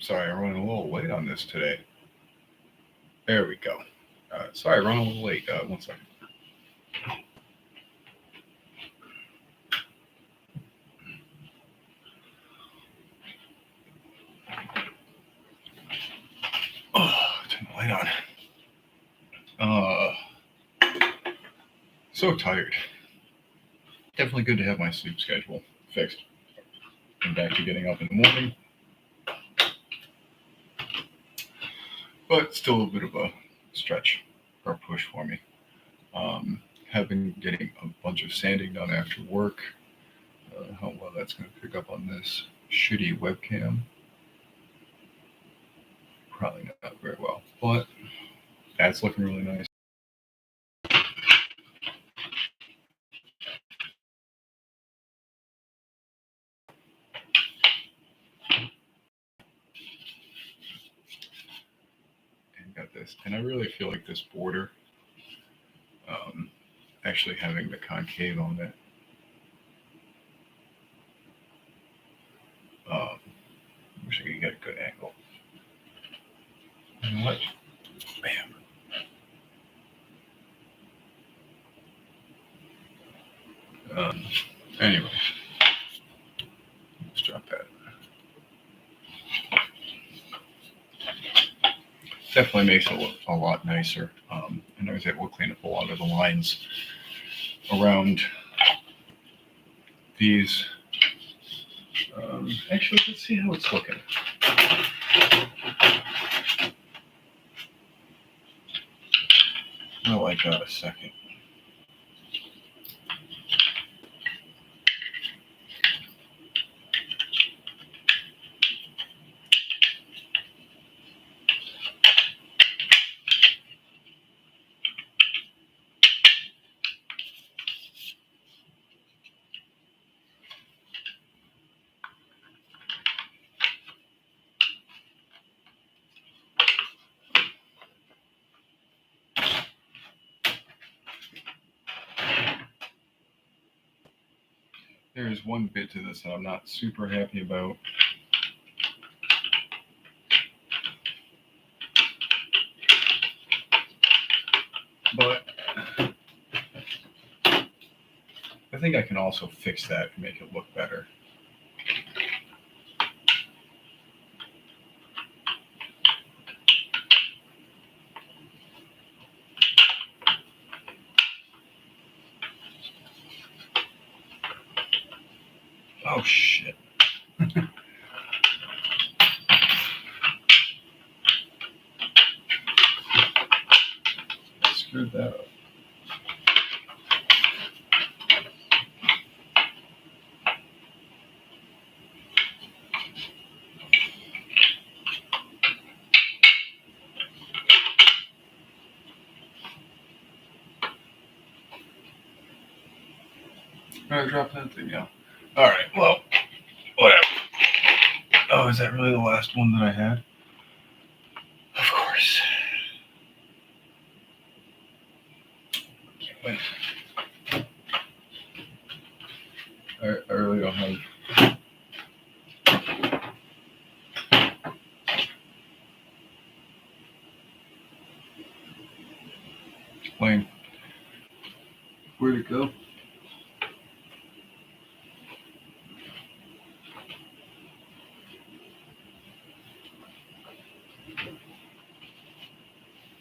Sorry, I'm running a little late on this today. There we go. Sorry, running a little late. One second. Oh, turn the light on. So tired. Definitely good to have my sleep schedule fixed. I'm back to getting up in the morning. But still a bit of a stretch or push for me. Have been getting a bunch of sanding done after work. How well that's going to pick up on this shitty webcam. Probably not very well, but that's looking really nice. And got this, and I really feel like this border, actually having the concave on it, wish I could get a good angle. You know what? Bam. Anyway, let's drop that. Definitely makes it look a lot nicer. And I was able to clean up a lot of the lines around these. Actually, let's see how it's looking. Oh, I got a second. There's one bit to this that I'm not super happy about. But I think I can also fix that and make it look better. Oh, shit. I screwed that up. I dropped that thing down. Alright, well, whatever. Oh, is that really the last one that I had? Of course. Can't win. I really don't have. Plane. Where'd it go?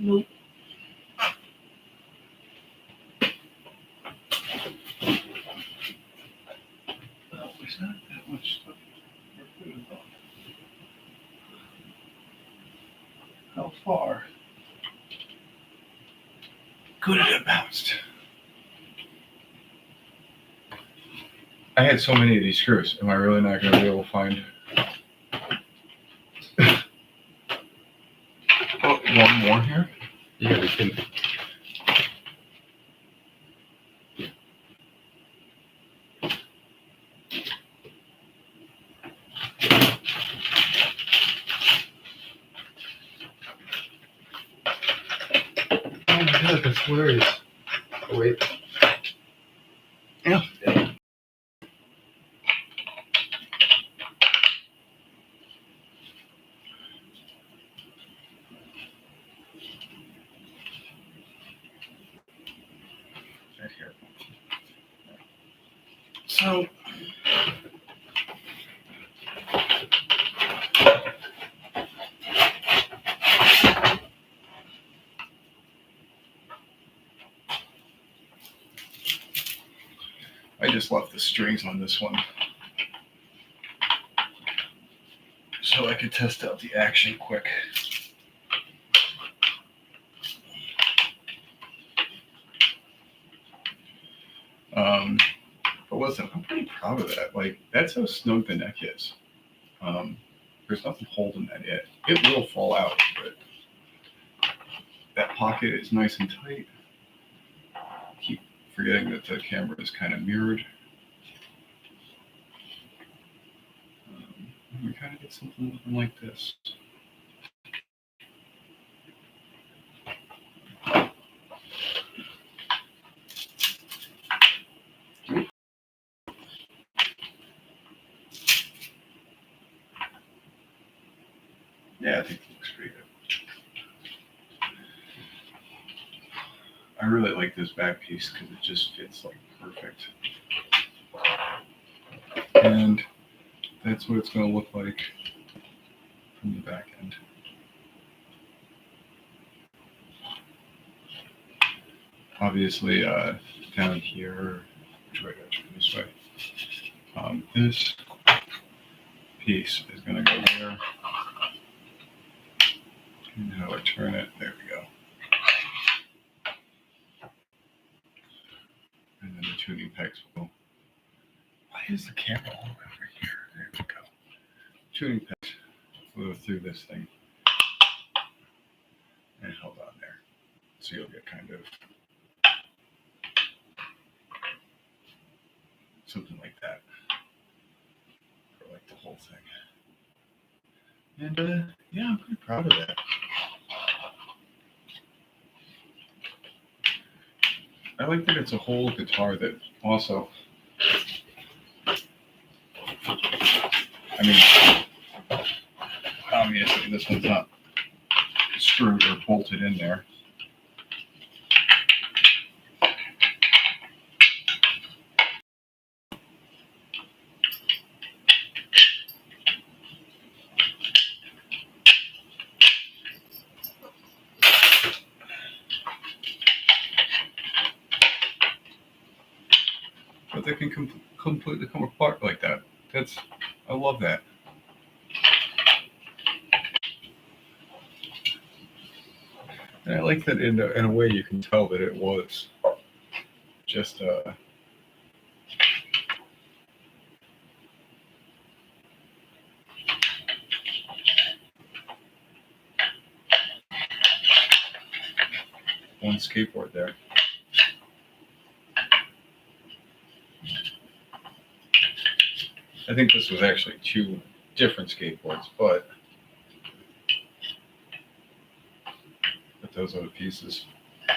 Nope. Oh, there's not that much stuff. How far could it have bounced? I had so many of these screws. Am I really not going to be able to find? Oh, one more here? Yeah, we can. Oh my god, that's hilarious. Oh, wait. Yeah. So, I just left the strings on this one so I could test out the action quick. But listen, I'm pretty proud of that. Like, that's how snug the neck is. There's nothing holding that yet. It will fall out, but that pocket is nice and tight. Keep forgetting that the camera is kind of mirrored. We kind of get something looking like this. Yeah, I think it looks pretty good. I really like this back piece because it just fits like perfect. And that's what it's going to look like from the back end. Obviously, down here, which way do I turn this way? This piece is going to go there. And how do I turn it? There we go. And then the tuning pegs will. Why is the camera all over here? There we go. Tuning pegs will go through this thing and held on there. So you'll get kind of something like that for like the whole thing. And yeah, I'm pretty proud of that. I like that it's a whole guitar that also, I mean, obviously this one's not screwed or bolted in there. But they can completely come apart like that. I love that. And I like that in a way you can tell that it was just one skateboard there. I think this was actually two different skateboards, but those are the pieces. I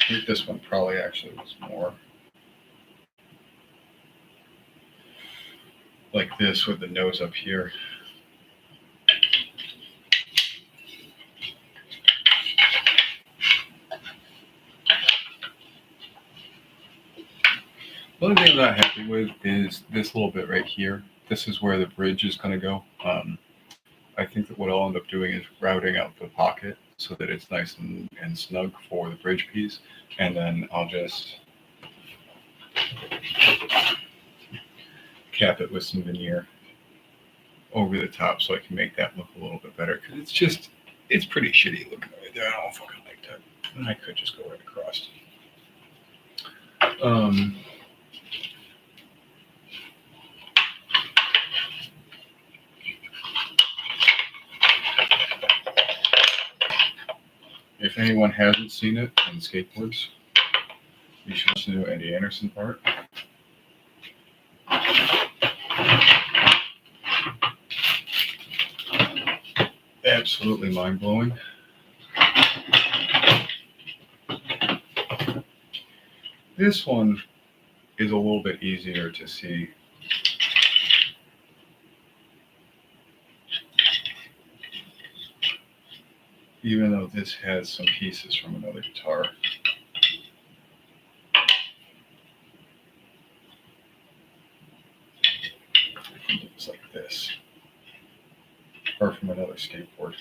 think this one probably actually was more like this with the nose up here. One thing I'm not happy with is this little bit right here. This is where the bridge is going to go. I think that what I'll end up doing is routing out the pocket so that it's nice and snug for the bridge piece. And then I'll just cap it with some veneer over the top so I can make that look a little bit better. Because it's pretty shitty looking right there. I don't fucking like that. And I could just go right across. If anyone hasn't seen it on skateboards, you should listen to Andy Anderson part. Absolutely mind-blowing. This one is a little bit easier to see. Even though this has some pieces from another guitar. from things like this, or from another skateboard.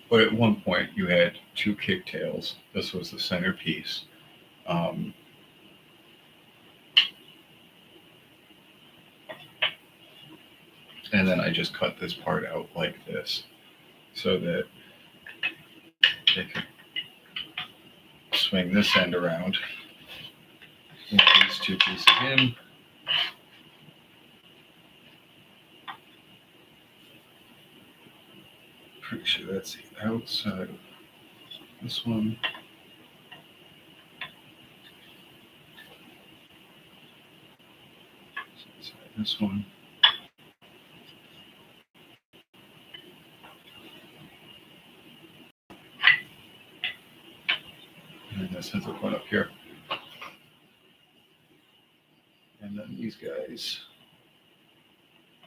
But at one point, you had two kicktails. This was the centerpiece. Um, and then I just cut this part out like this so that they could swing this end around. Move these two pieces in. Pretty sure that's the outside of this one. Inside this one. And this ends up going up here. And then these guys,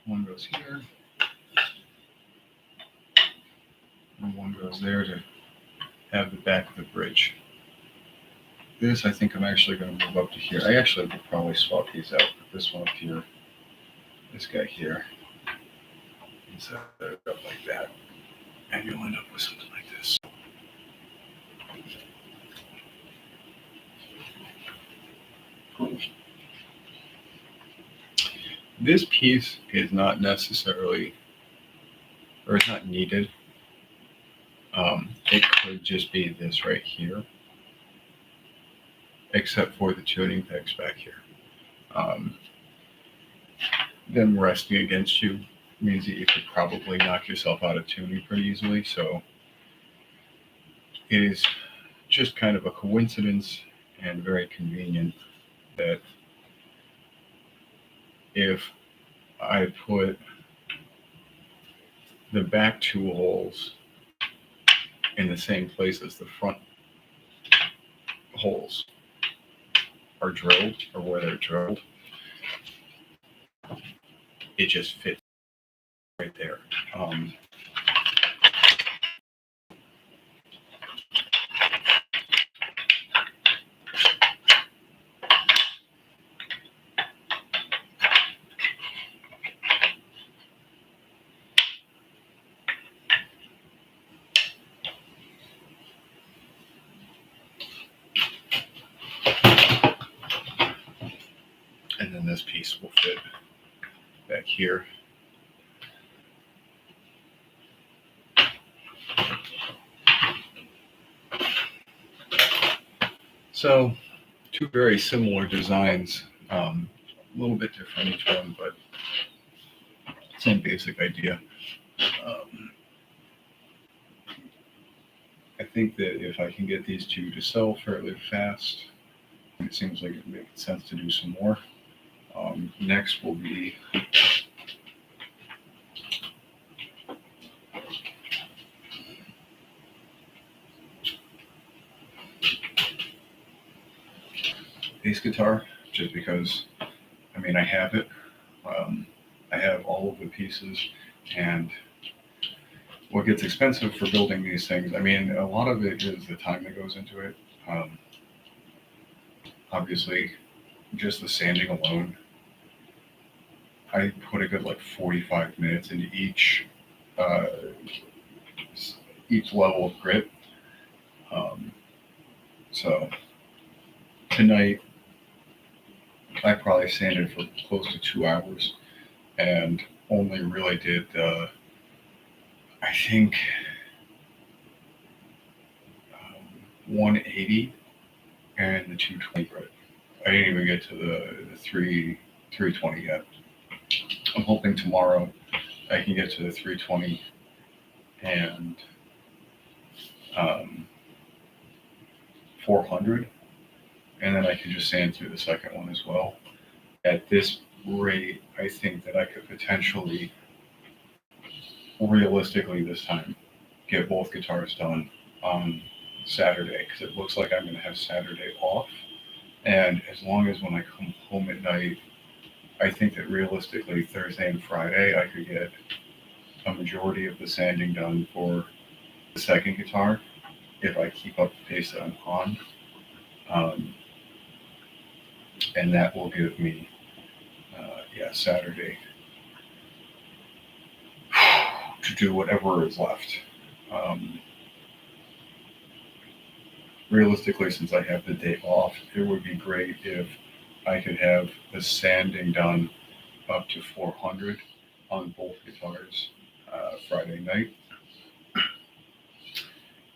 one goes here, and one goes there to have the back of the bridge. This, I think I'm actually going to move up to here. I actually could probably swap these out. Put this one up here, this guy here, and set it up like that. And you'll end up with something like this. This piece is not necessarily, or it's not needed. It could just be this right here, except for the tuning pegs back here. Them resting against you means that you could probably knock yourself out of tuning pretty easily. So it is just kind of a coincidence and very convenient that if I put the back two holes in the same place as the front holes are drilled, or where they're drilled, it just fits right there. And then this piece will fit back here. So, two very similar designs, a little bit different each one, but same basic idea. I think that if I can get these two to sell fairly fast, it seems like it makes sense to do some more. Next will be bass guitar, just because, I mean, I have it. I have all of the pieces, and what gets expensive for building these things, I mean, a lot of it is the time that goes into it. Obviously, just the sanding alone, I put a good like 45 minutes into each level of grit. So tonight, I probably sanded for close to 2 hours and only really did, I think, 180 and the 220 grit. I didn't even get to the 320 yet. I'm hoping tomorrow I can get to the 320 and 400, and then I can just sand through the second one as well. At this rate, I think that I could potentially, realistically this time, get both guitars done on Saturday, because it looks like I'm going to have Saturday off, And as long as when I come home at night, I think that realistically Thursday and Friday I could get a majority of the sanding done for the second guitar if I keep up the pace that I'm on. Um, and that will give me, Saturday to do whatever is left. Um, Realistically, since I have the day off, it would be great if I could have the sanding done up to 400 on both guitars Friday night,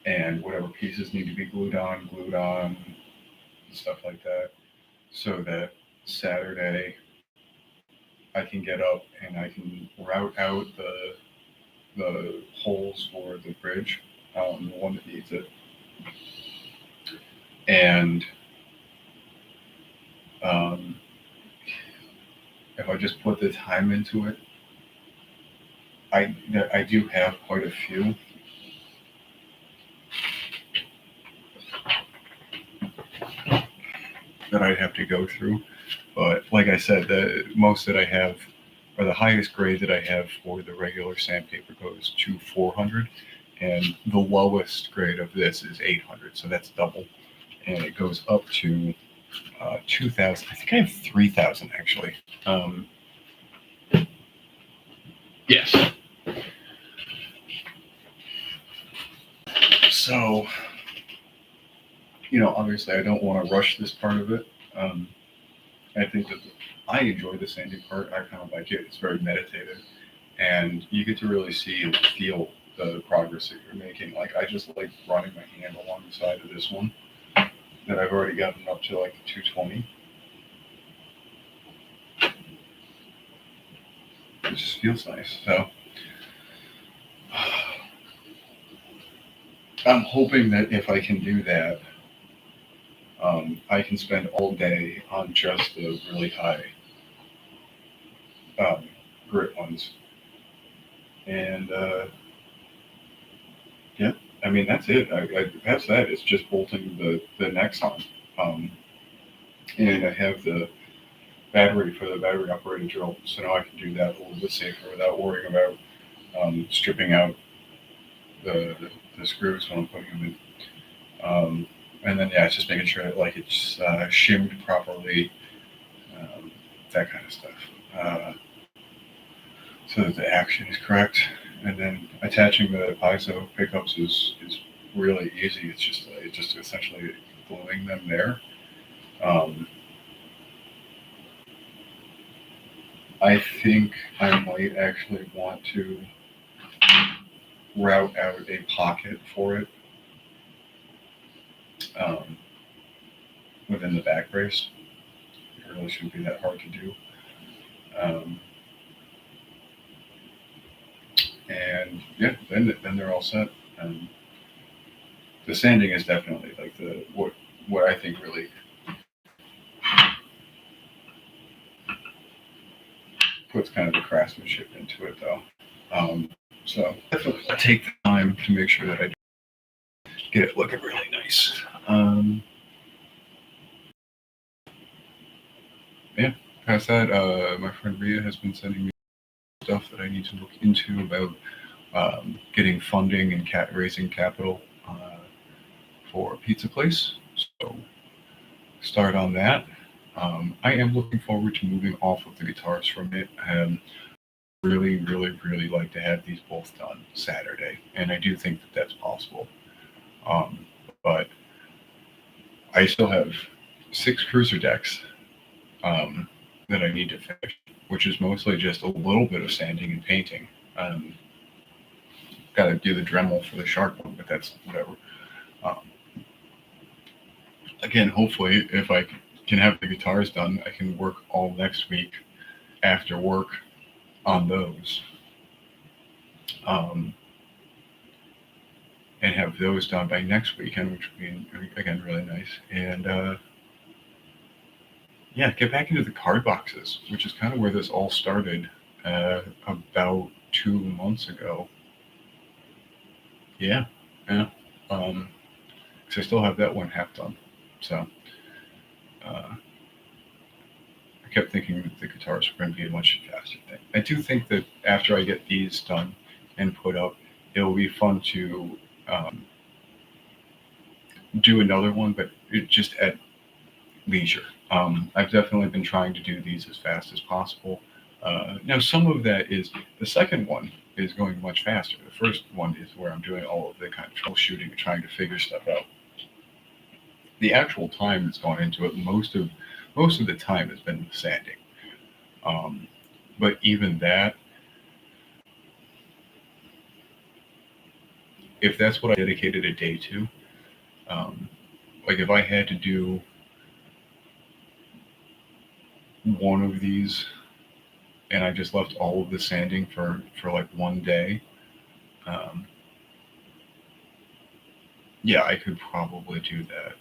and whatever pieces need to be glued on, and stuff like that, so that Saturday I can get up and I can route out the holes for the bridge, the one that needs it, and um, if I just put the time into it, I do have quite a few. That I'd have to go through, but like I said, the most that I have, or the highest grade that I have for the regular sandpaper goes to 400, and the lowest grade of this is 800, so that's double, and it goes up to 2,000. I think I have 3,000 actually. Yes. So, obviously, I don't want to rush this part of it. I think that I enjoy the sanding part. I kind of like it. It's very meditative, and you get to really see and feel the progress that you're making. Like I just like running my hand along the side of this one that I've already gotten up to like 220. It just feels nice. So I'm hoping that if I can do that, I can spend all day on just the really high um, grit ones. And yeah, I mean that's it. Past that, it's just bolting the necks on. Um, and I have the battery for the battery operated drill, so now I can do that a little bit safer without worrying about stripping out the, the screws when I'm putting them in. And then yeah, it's just making sure that like it's shimmed properly, um, that kind of stuff, so that the action is correct. And then attaching the piezo pickups is really easy. It's just essentially gluing them there. Um, I think I might actually want to route out a pocket for it um, within the back brace. It really shouldn't be that hard to do. Um, and yeah, then they're all set. The sanding is definitely like what I think really puts kind of the craftsmanship into it, though. So definitely take the time to make sure that I get it looking really nice. Yeah, past that, my friend Ria has been sending me stuff that I need to look into about getting funding and raising capital for a pizza place. So start on that. I am looking forward to moving off of the guitars from it. Really, really, really like to have these both done Saturday, and I do think that that's possible. Um, but I still have 6 cruiser decks that I need to finish, which is mostly just a little bit of sanding and painting. Got to do the Dremel for the shark one, but that's whatever. Um, Again, hopefully, if I can have the guitars done, I can work all next week after work on those, um, and have those done by next weekend, which would be again really nice. And yeah, get back into the card boxes, which is kind of where this all started about 2 months ago. Yeah, yeah. Because I still have that one half done. So uh, I kept thinking that the guitars were going to be a much faster thing. I do think that after I get these done and put up, it will be fun to do another one, but just at leisure. I've definitely been trying to do these as fast as possible. Now, some of that is the second one is going much faster. The first one is where I'm doing all of the kind of troubleshooting and trying to figure stuff out. The actual time that's gone into it, most of the time has been the sanding. Um, but even that, if that's what I dedicated a day to, um, like if I had to do one of these and I just left all of the sanding for like one day, um, yeah, I could probably do that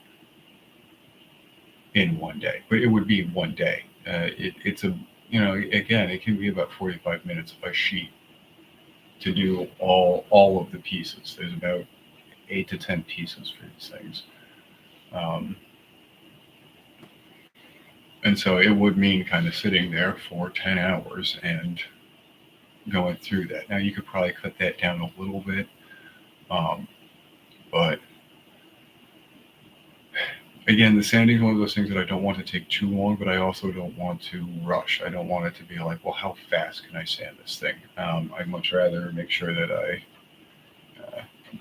in one day. But it would be one day. It's a again, it can be about 45 minutes of a sheet to do all of the pieces. There's about 8 to 10 pieces for these things. Um, and so it would mean kind of sitting there for 10 hours and going through that. Now you could probably cut that down a little bit, um, but again, the sanding is one of those things that I don't want to take too long, but I also don't want to rush. I don't want it to be like, well, how fast can I sand this thing? I'd much rather make sure that I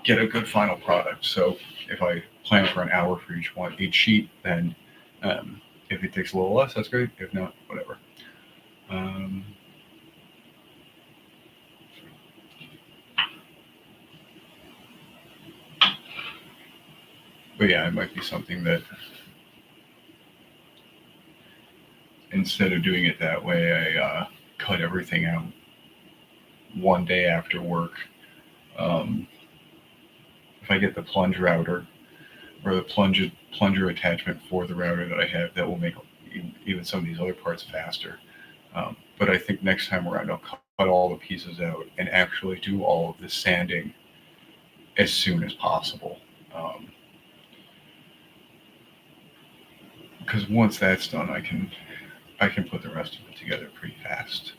get a good final product. So if I plan for an hour for each sheet, then if it takes a little less, that's great. If not, whatever. Um, but yeah, it might be something that instead of doing it that way, I cut everything out one day after work. Um, if I get the plunge router or the plunger attachment for the router that I have, that will make even some of these other parts faster. But I think next time around, I'll cut all the pieces out and actually do all of the sanding as soon as possible. Because once that's done, I can put the rest of it together pretty fast.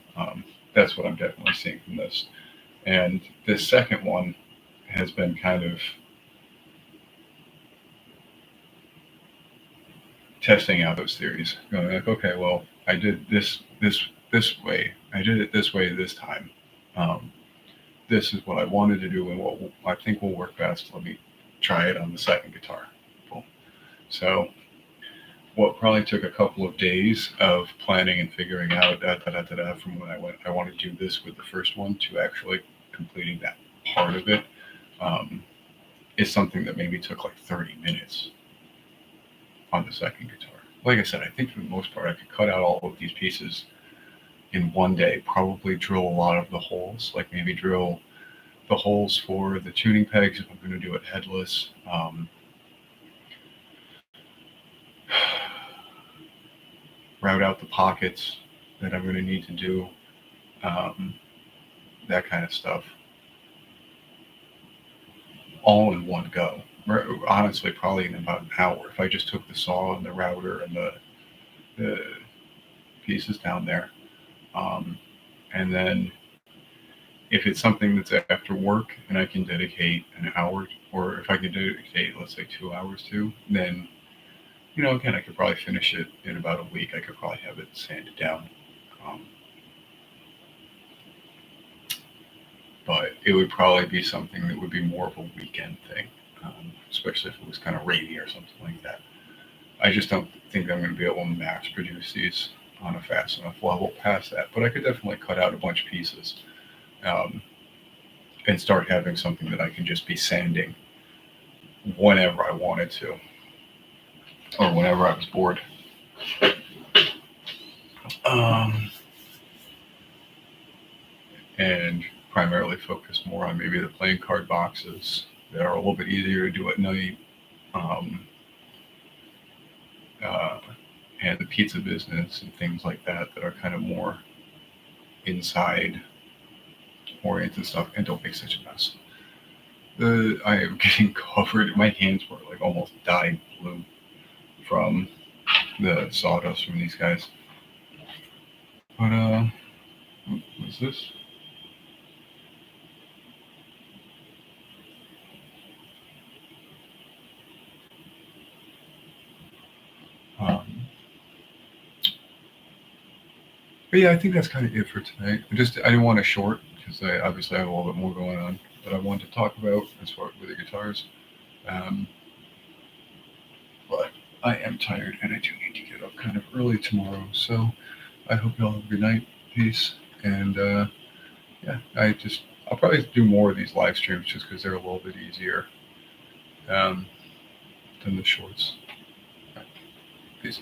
That's what I'm definitely seeing from this. And this second one has been kind of testing out those theories, going like, okay, well, I did this way. I did it this way this time. Um, this is what I wanted to do and what I think will work best. Let me try it on the second guitar. Boom. So what probably took a couple of days of planning and figuring out from when I want to do this with the first one to actually completing that part of it, is something that maybe took like 30 minutes on the second guitar. Like I said, I think for the most part, I could cut out all of these pieces in one day, probably drill a lot of the holes, like maybe drill the holes for the tuning pegs if I'm going to do it headless. Route out the pockets that I'm going to need to do, um, that kind of stuff, all in one go. Honestly, probably in about an hour if I just took the saw and the router and the pieces down there. And then if it's something that's after work and I can dedicate an hour, or if I can dedicate, let's say, 2 hours to, then, again, I could probably finish it in about a week. I could probably have it sanded down. But it would probably be something that would be more of a weekend thing, especially if it was kind of rainy or something like that. I just don't think I'm going to be able to mass produce these on a fast enough level past that. But I could definitely cut out a bunch of pieces, and start having something that I can just be sanding whenever I wanted to, or whenever I was bored. And primarily focus more on maybe the playing card boxes that are a little bit easier to do at night, um, uh, and the pizza business and things like that that are kind of more inside oriented stuff and don't make such a mess. I am getting covered. My hands were like almost dyed blue from the sawdust from these guys. But what's this? Um, but yeah, I think that's kind of it for tonight. I didn't want to short because I obviously have a little bit more going on that I wanted to talk about as far with the guitars. Um, but I am tired and I do need to get up kind of early tomorrow. So I hope you all have a good night. Peace. And yeah, I'll probably do more of these live streams just because they're a little bit easier um, than the shorts. All right. Peace.